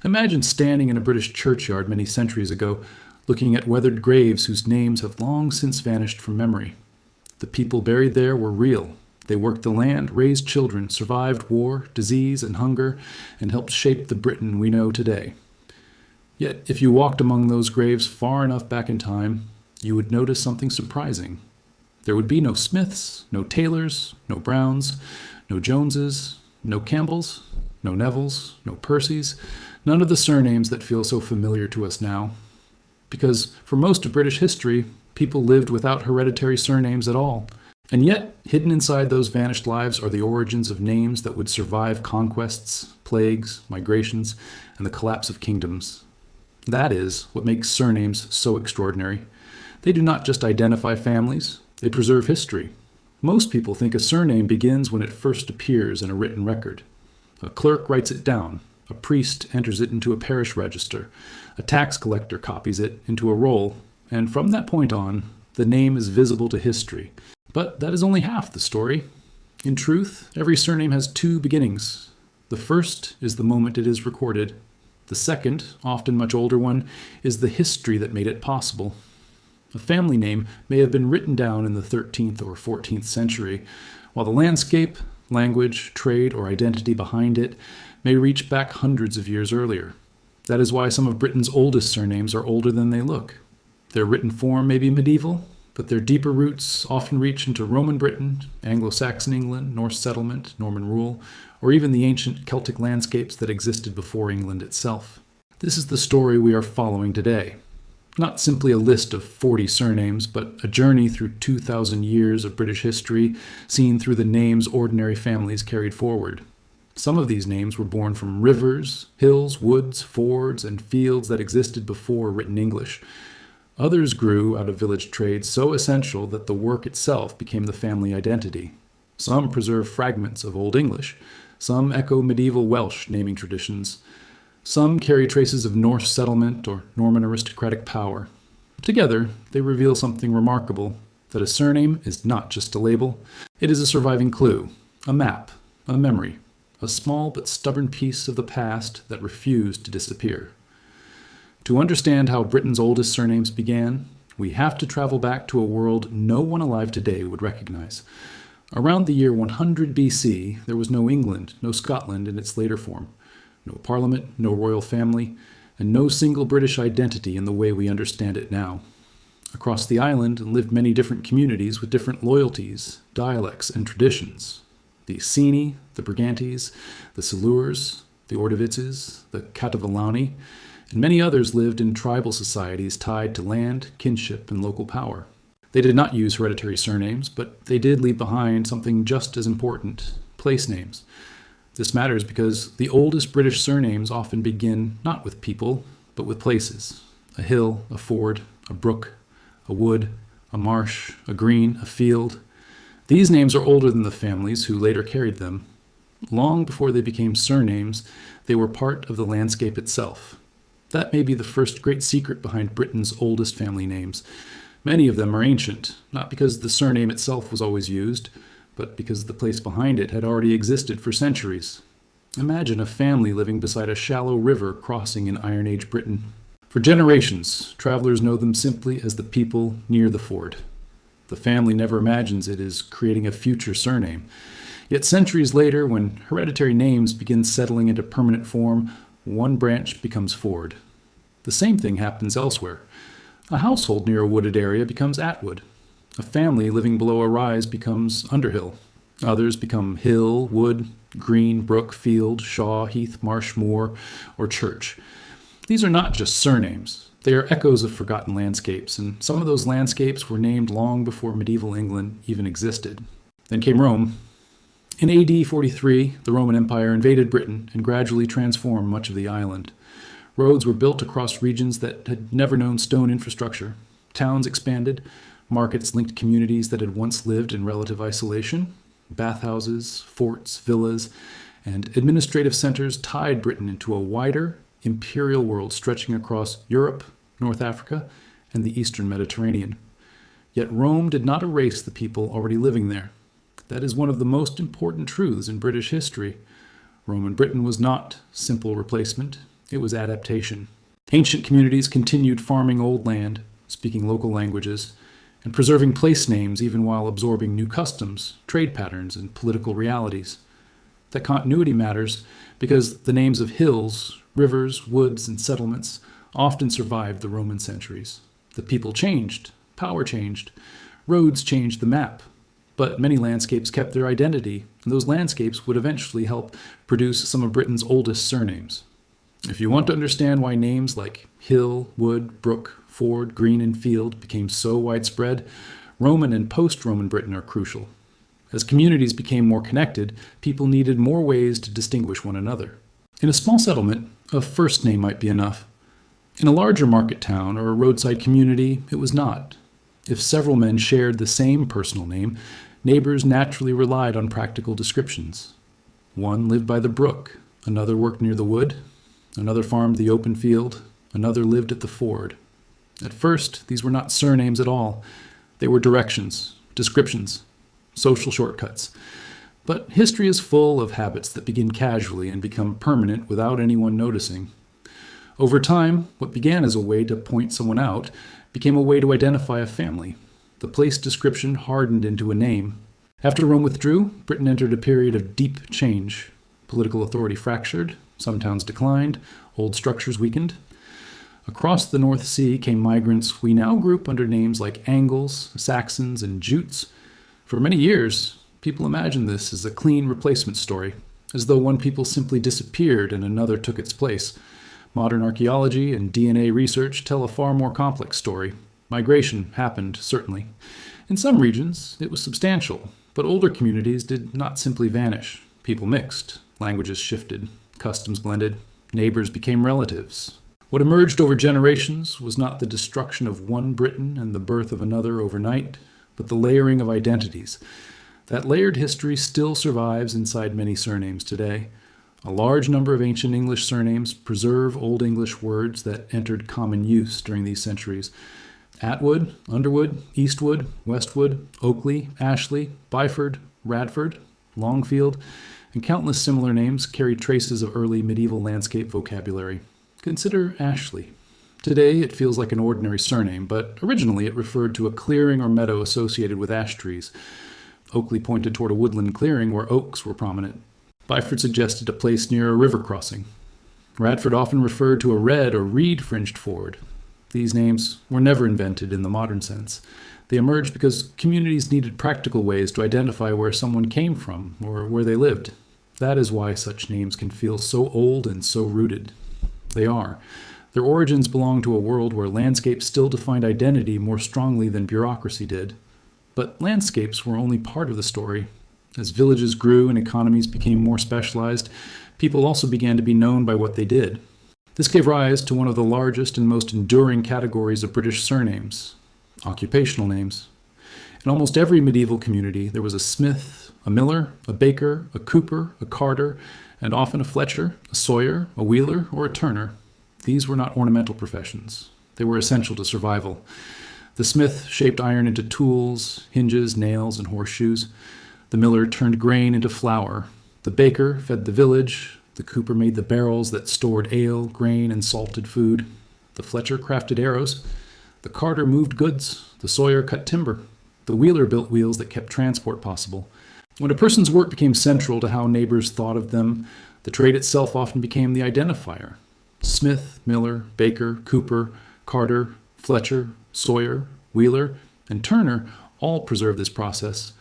Imagine standing in a British churchyard many centuries ago, looking at weathered graves whose names have long since vanished from memory. The people buried there were real. They worked the land, raised children, survived war, disease, and hunger, and helped shape the Britain we know today. Yet, if you walked among those graves far enough back in time, you would notice something surprising. There would be no Smiths, no Taylors, no Browns, no Joneses, no Campbells, no Nevilles, no Percys, none of the surnames that feel so familiar to us now. Because for most of British history, people lived without hereditary surnames at all. And yet, hidden inside those vanished lives are the origins of names that would survive conquests, plagues, migrations, and the collapse of kingdoms. That is what makes surnames so extraordinary. They do not just identify families, they preserve history. Most people think a surname begins when it first appears in a written record. A clerk writes it down, a priest enters it into a parish register, a tax collector copies it into a roll, and from that point on, the name is visible to history. But that is only half the story. In truth, every surname has two beginnings. The first is the moment it is recorded. The second, often much older one, is the history that made it possible. A family name may have been written down in the 13th or 14th century, while the landscape, language, trade, or identity behind it may reach back hundreds of years earlier. That is why some of Britain's oldest surnames are older than they look. Their written form may be medieval, but their deeper roots often reach into Roman Britain, Anglo-Saxon England, Norse settlement, Norman rule, or even the ancient Celtic landscapes that existed before England itself. This is the story we are following today. Not simply a list of 40 surnames, but a journey through 2,000 years of British history seen through the names ordinary families carried forward. Some of these names were born from rivers, hills, woods, fords, and fields that existed before written English. Others grew out of village trades so essential that the work itself became the family identity. Some preserve fragments of Old English. Some echo medieval Welsh naming traditions. Some carry traces of Norse settlement or Norman aristocratic power. Together, they reveal something remarkable, that a surname is not just a label. It is a surviving clue, a map, a memory, a small but stubborn piece of the past that refused to disappear. To understand how Britain's oldest surnames began, we have to travel back to a world no one alive today would recognize. Around the year 100 BC, there was no England, no Scotland in its later form. No parliament, no royal family, and no single British identity in the way we understand it now. Across the island lived many different communities with different loyalties, dialects, and traditions. The Iceni, the Brigantes, the Silures, the Ordovices, the Catuvellauni, and many others lived in tribal societies tied to land, kinship, and local power. They did not use hereditary surnames, but they did leave behind something just as important, place names. This matters because the oldest British surnames often begin not with people, but with places. A hill, a ford, a brook, a wood, a marsh, a green, a field. These names are older than the families who later carried them. Long before they became surnames, they were part of the landscape itself. That may be the first great secret behind Britain's oldest family names. Many of them are ancient, not because the surname itself was always used, but because the place behind it had already existed for centuries. Imagine a family living beside a shallow river crossing in Iron Age Britain. For generations, travelers know them simply as the people near the ford. The family never imagines it is creating a future surname. Yet centuries later, when hereditary names begin settling into permanent form, one branch becomes ford. The same thing happens elsewhere. A household near a wooded area becomes Atwood. A family living below a rise becomes Underhill. Others become hill, wood, green, brook, field, shaw, heath, marsh, moor, or church. These are not just surnames. They are echoes of forgotten landscapes, and some of those landscapes were named long before medieval England even existed. Then came Rome. In AD 43, the Roman Empire invaded Britain and gradually transformed much of the island. Roads were built across regions that had never known stone infrastructure. Towns expanded. Markets linked communities that had once lived in relative isolation. Bathhouses, forts, villas, and administrative centers tied Britain into a wider, imperial world stretching across Europe, North Africa, and the eastern Mediterranean. Yet Rome did not erase the people already living there. That is one of the most important truths in British history. Roman Britain was not simple replacement. It was adaptation. Ancient communities continued farming old land, speaking local languages, and preserving place names even while absorbing new customs, trade patterns, and political realities. That continuity matters because the names of hills, rivers, woods, and settlements often survived the Roman centuries. The people changed, power changed, roads changed the map, but many landscapes kept their identity, and those landscapes would eventually help produce some of Britain's oldest surnames. If you want to understand why names like hill, wood, brook, ford, green, and field became so widespread, Roman and post-Roman Britain are crucial. As communities became more connected, people needed more ways to distinguish one another. In a small settlement, a first name might be enough. In a larger market town or a roadside community, it was not. If several men shared the same personal name, neighbors naturally relied on practical descriptions. One lived by the brook, another worked near the wood, another farmed the open field, another lived at the ford. At first, these were not surnames at all. They were directions, descriptions, social shortcuts. But history is full of habits that begin casually and become permanent without anyone noticing. Over time, what began as a way to point someone out became a way to identify a family. The place description hardened into a name. After Rome withdrew, Britain entered a period of deep change. Political authority fractured, some towns declined, old structures weakened. Across the North Sea came migrants we now group under names like Angles, Saxons, and Jutes. For many years, people imagined this as a clean replacement story, as though one people simply disappeared and another took its place. Modern archaeology and DNA research tell a far more complex story. Migration happened, certainly. In some regions, it was substantial, but older communities did not simply vanish. People mixed, languages shifted, customs blended, neighbors became relatives. What emerged over generations was not the destruction of one Britain and the birth of another overnight, but the layering of identities. That layered history still survives inside many surnames today. A large number of ancient English surnames preserve Old English words that entered common use during these centuries. Atwood, Underwood, Eastwood, Westwood, Oakley, Ashley, Byford, Radford, Longfield, and countless similar names carry traces of early medieval landscape vocabulary. Consider Ashley. Today it feels like an ordinary surname, but originally it referred to a clearing or meadow associated with ash trees. Oakley pointed toward a woodland clearing where oaks were prominent. Byford suggested a place near a river crossing. Radford often referred to a red or reed-fringed ford. These names were never invented in the modern sense. They emerged because communities needed practical ways to identify where someone came from or where they lived. That is why such names can feel so old and so rooted. They are. Their origins belong to a world where landscapes still defined identity more strongly than bureaucracy did. But landscapes were only part of the story. As villages grew and economies became more specialized, people also began to be known by what they did. This gave rise to one of the largest and most enduring categories of British surnames, occupational names. In almost every medieval community, there was a smith, a miller, a baker, a cooper, a carter, and often a fletcher, a sawyer, a wheeler, or a turner. These were not ornamental professions. They were essential to survival. The smith shaped iron into tools, hinges, nails, and horseshoes. The miller turned grain into flour. The baker fed the village. The cooper made the barrels that stored ale, grain, and salted food. The fletcher crafted arrows. The carter moved goods. The sawyer cut timber. The wheeler built wheels that kept transport possible. When a person's work became central to how neighbors thought of them, the trade itself often became the identifier. Smith, miller, baker, cooper, carter, fletcher, sawyer, wheeler, and turner all preserve this process.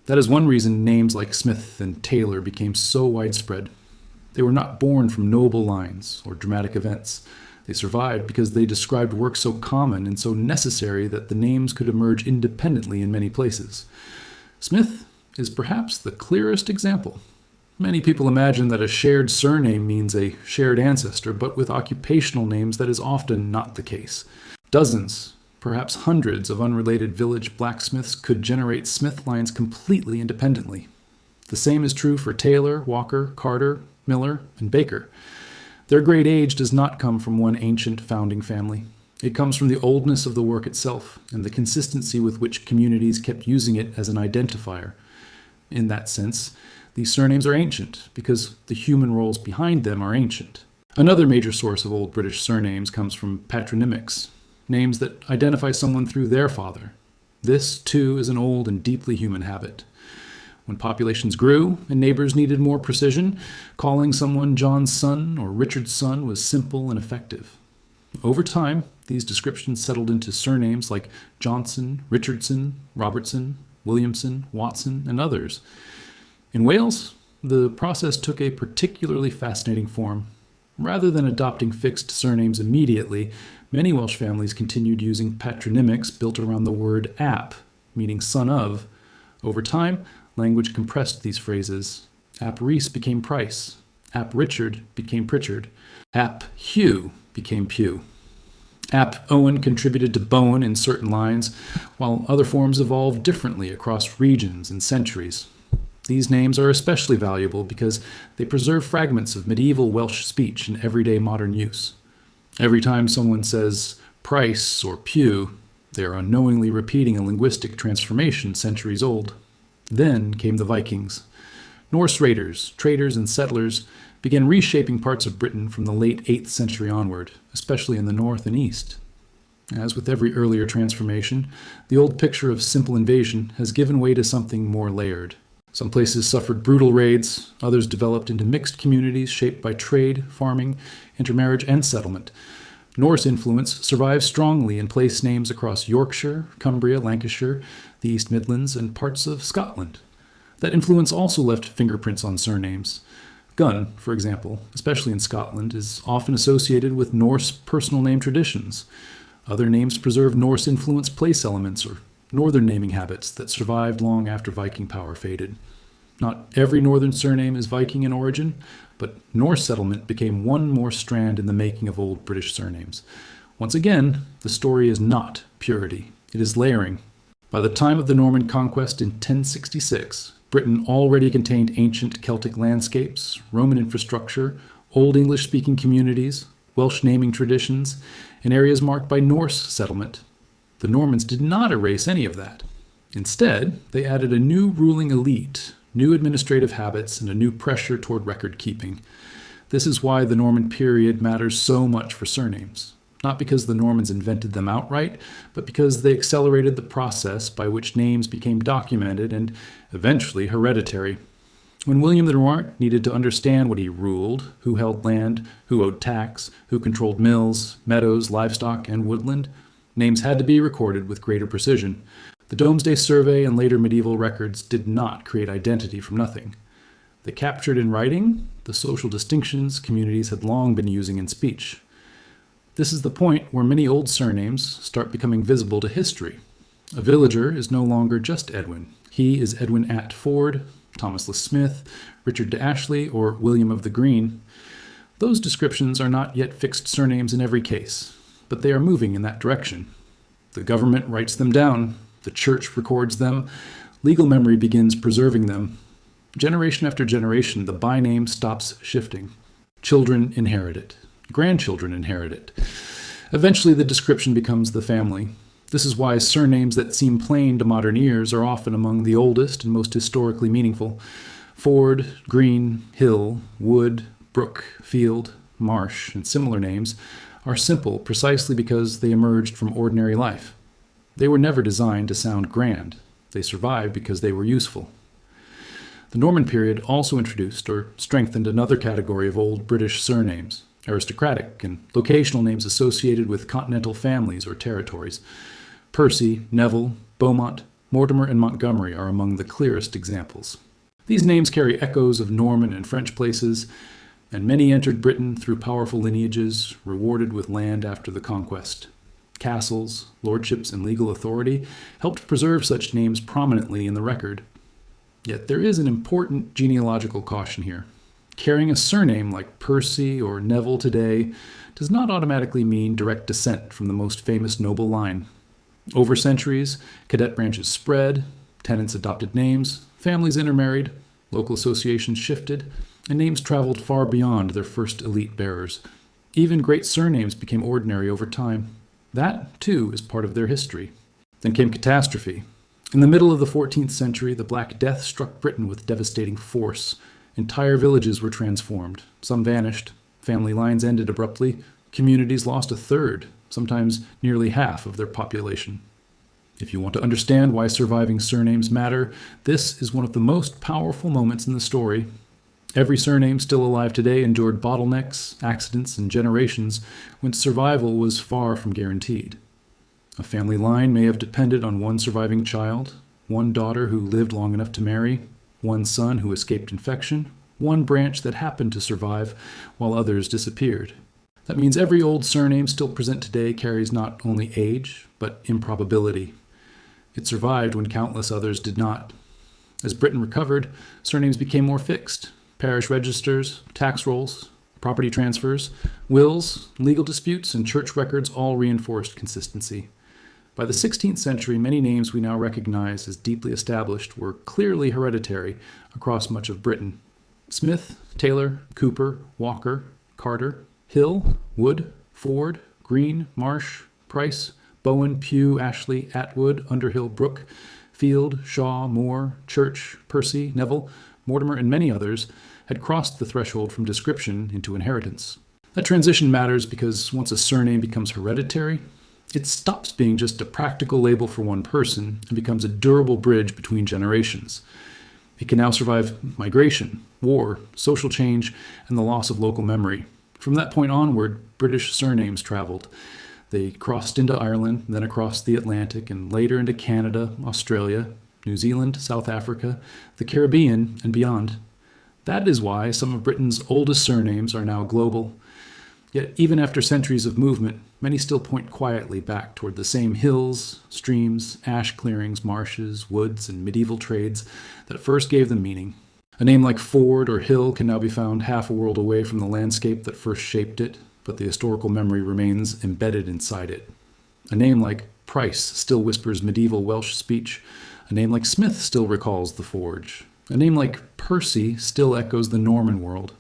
That is one reason names like Smith and Taylor became so widespread. They were not born from noble lines or dramatic events. They survived because they described work so common and so necessary that the names could emerge independently in many places. Smith is perhaps the clearest example. Many people imagine that a shared surname means a shared ancestor, but with occupational names that is often not the case. Dozens, perhaps hundreds of unrelated village blacksmiths could generate smith lines completely independently. The same is true for Taylor, Walker, Carter, Miller, and Baker. Their great age does not come from one ancient founding family. It comes from the oldness of the work itself and the consistency with which communities kept using it as an identifier. In that sense, these surnames are ancient because the human roles behind them are ancient. Another major source of Old British surnames comes from patronymics, names that identify someone through their father. This, too, is an old and deeply human habit. When populations grew and neighbors needed more precision, calling someone John's son or Richard's son was simple and effective. Over time, these descriptions settled into surnames like Johnson, Richardson, Robertson, Williamson, Watson, and others. In Wales, the process took a particularly fascinating form. Rather than adopting fixed surnames immediately, many Welsh families continued using patronymics built around the word ap, meaning son of. Over time, language compressed these phrases. Ap Rhys became Price. Ap Richard became Pritchard. Ap Hugh became Pugh. Ap Owen contributed to Bowen in certain lines, while other forms evolved differently across regions and centuries. These names are especially valuable because they preserve fragments of medieval Welsh speech in everyday modern use. Every time someone says Price or Pugh, they are unknowingly repeating a linguistic transformation centuries old. Then came the Vikings. Norse raiders, traders, and settlers began reshaping parts of Britain from the late 8th century onward, especially in the north and east. As with every earlier transformation, the old picture of simple invasion has given way to something more layered. Some places suffered brutal raids, others developed into mixed communities shaped by trade, farming, intermarriage, and settlement. Norse influence survives strongly in place names across Yorkshire, Cumbria, Lancashire, the East Midlands, and parts of Scotland. That influence also left fingerprints on surnames. Gunn, for example, especially in Scotland, is often associated with Norse personal name traditions. Other names preserve Norse-influenced place elements or northern naming habits that survived long after Viking power faded. Not every northern surname is Viking in origin, but Norse settlement became one more strand in the making of Old British surnames. Once again, the story is not purity. It is layering. By the time of the Norman Conquest in 1066, Britain already contained ancient Celtic landscapes, Roman infrastructure, Old English-speaking communities, Welsh naming traditions, and areas marked by Norse settlement. The Normans did not erase any of that. Instead, they added a new ruling elite, new administrative habits, and a new pressure toward record keeping. This is why the Norman period matters so much for surnames. Not because the Normans invented them outright, but because they accelerated the process by which names became documented and eventually hereditary. When William the Remark needed to understand what he ruled, who held land, who owed tax, who controlled mills, meadows, livestock, and woodland, names had to be recorded with greater precision. The Domesday Survey and later medieval records did not create identity from nothing. They captured in writing the social distinctions communities had long been using in speech. This is the point where many old surnames start becoming visible to history. A villager is no longer just Edwin. He is Edwin at Ford, Thomas Le Smith, Richard de Ashley, or William of the Green. Those descriptions are not yet fixed surnames in every case, but they are moving in that direction. The government writes them down, the church records them, legal memory begins preserving them. Generation after generation, the by-name stops shifting. Children inherit it. Grandchildren inherit it. Eventually, the description becomes the family. This is why surnames that seem plain to modern ears are often among the oldest and most historically meaningful. Ford, Green, Hill, Wood, Brook, Field, Marsh, and similar names are simple precisely because they emerged from ordinary life. They were never designed to sound grand. They survived because they were useful. The Norman period also introduced or strengthened another category of Old British surnames, aristocratic and locational names associated with continental families or territories. Percy, Neville, Beaumont, Mortimer, and Montgomery are among the clearest examples. These names carry echoes of Norman and French places, and many entered Britain through powerful lineages, rewarded with land after the conquest. Castles, lordships, and legal authority helped preserve such names prominently in the record. Yet there is an important genealogical caution here. Carrying a surname like Percy or Neville today does not automatically mean direct descent from the most famous noble line. Over centuries, cadet branches spread, tenants adopted names, families intermarried, local associations shifted, and names traveled far beyond their first elite bearers. Even great surnames became ordinary over time. That, too, is part of their history. Then came catastrophe. In the middle of the 14th century, the Black Death struck Britain with devastating force. Entire villages were transformed. Some vanished. Family lines ended abruptly. Communities lost a third, sometimes nearly half of their population. If you want to understand why surviving surnames matter, this is one of the most powerful moments in the story. Every surname still alive today endured bottlenecks, accidents, and generations when survival was far from guaranteed. A family line may have depended on one surviving child, one daughter who lived long enough to marry, one son who escaped infection, one branch that happened to survive while others disappeared. That means every old surname still present today carries not only age, but improbability. It survived when countless others did not. As Britain recovered, surnames became more fixed. Parish registers, tax rolls, property transfers, wills, legal disputes, and church records all reinforced consistency. By the 16th century, many names we now recognize as deeply established were clearly hereditary across much of Britain. Smith, Taylor, Cooper, Walker, Carter, Hill, Wood, Ford, Green, Marsh, Price, Bowen, Pugh, Ashley, Atwood, Underhill, Brooke, Field, Shaw, Moore, Church, Percy, Neville, Mortimer, and many others had crossed the threshold from description into inheritance. That transition matters because once a surname becomes hereditary, it stops being just a practical label for one person and becomes a durable bridge between generations. It can now survive migration, war, social change, and the loss of local memory. From that point onward, British surnames traveled. They crossed into Ireland, then across the Atlantic, and later into Canada, Australia, New Zealand, South Africa, the Caribbean, and beyond. That is why some of Britain's oldest surnames are now global. Yet even after centuries of movement, many still point quietly back toward the same hills, streams, ash clearings, marshes, woods, and medieval trades that first gave them meaning. A name like Ford or Hill can now be found half a world away from the landscape that first shaped it, but the historical memory remains embedded inside it. A name like Price still whispers medieval Welsh speech. A name like Smith still recalls the forge. A name like Percy still echoes the Norman world.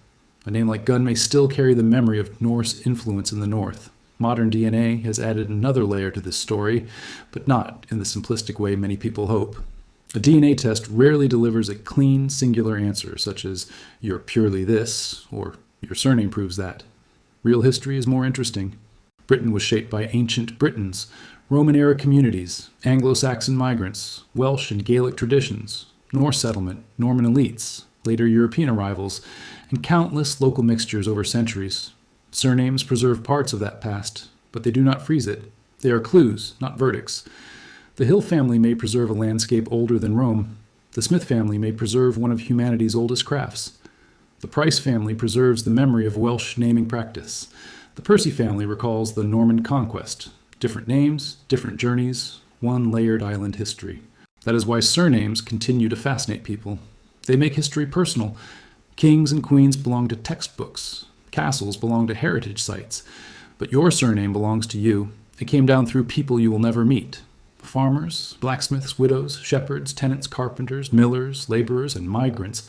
A name like Gunn may still carry the memory of Norse influence in the north. Modern DNA has added another layer to this story, but not in the simplistic way many people hope. A DNA test rarely delivers a clean, singular answer, such as, "You're purely this," or "Your surname proves that." Real history is more interesting. Britain was shaped by ancient Britons, Roman-era communities, Anglo-Saxon migrants, Welsh and Gaelic traditions, Norse settlement, Norman elites, later European arrivals, and countless local mixtures over centuries. Surnames preserve parts of that past, but they do not freeze it. They are clues, not verdicts. The Hill family may preserve a landscape older than Rome. The Smith family may preserve one of humanity's oldest crafts. The Price family preserves the memory of Welsh naming practice. The Percy family recalls the Norman Conquest. Different names, different journeys, one layered island history. That is why surnames continue to fascinate people. They make history personal. Kings and queens belong to textbooks. Castles belong to heritage sites. But your surname belongs to you. It came down through people you will never meet. Farmers, blacksmiths, widows, shepherds, tenants, carpenters, millers, laborers, and migrants,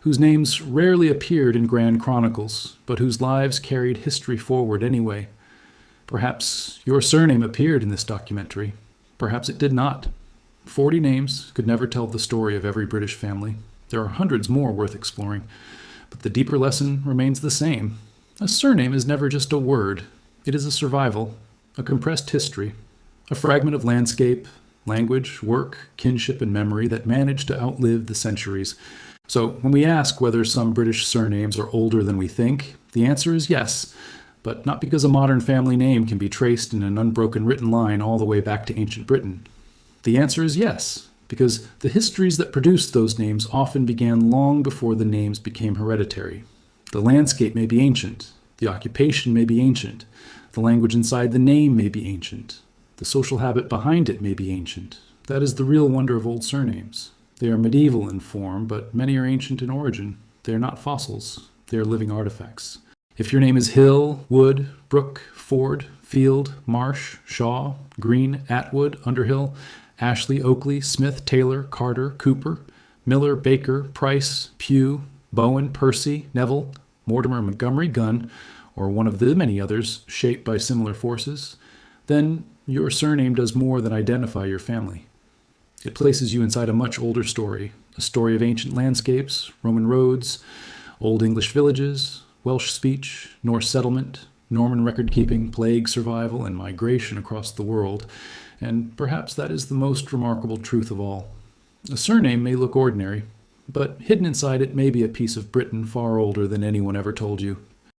whose names rarely appeared in grand chronicles, but whose lives carried history forward anyway. Perhaps your surname appeared in this documentary. Perhaps it did not. 40 names could never tell the story of every British family. There are hundreds more worth exploring, but the deeper lesson remains the same. A surname is never just a word. It is a survival, a compressed history, a fragment of landscape, language, work, kinship, and memory that managed to outlive the centuries. So when we ask whether some British surnames are older than we think, the answer is yes, but not because a modern family name can be traced in an unbroken written line all the way back to ancient Britain. The answer is yes, because the histories that produced those names often began long before the names became hereditary. The landscape may be ancient, the occupation may be ancient, the language inside the name may be ancient, the social habit behind it may be ancient. That is the real wonder of old surnames. They are medieval in form, but many are ancient in origin. They are not fossils. They are living artifacts. If your name is Hill, Wood, Brooke, Ford, Field, Marsh, Shaw, Green, Atwood, Underhill, Ashley, Oakley, Smith, Taylor, Carter, Cooper, Miller, Baker, Price, Pugh, Bowen, Percy, Neville, Mortimer, Montgomery, Gunn, or one of the many others shaped by similar forces, then your surname does more than identify your family. It places you inside a much older story, a story of ancient landscapes, Roman roads, Old English villages, Welsh speech, Norse settlement, Norman record-keeping, plague survival, and migration across the world, and perhaps that is the most remarkable truth of all. A surname may look ordinary, but hidden inside it may be a piece of Britain far older than anyone ever told you.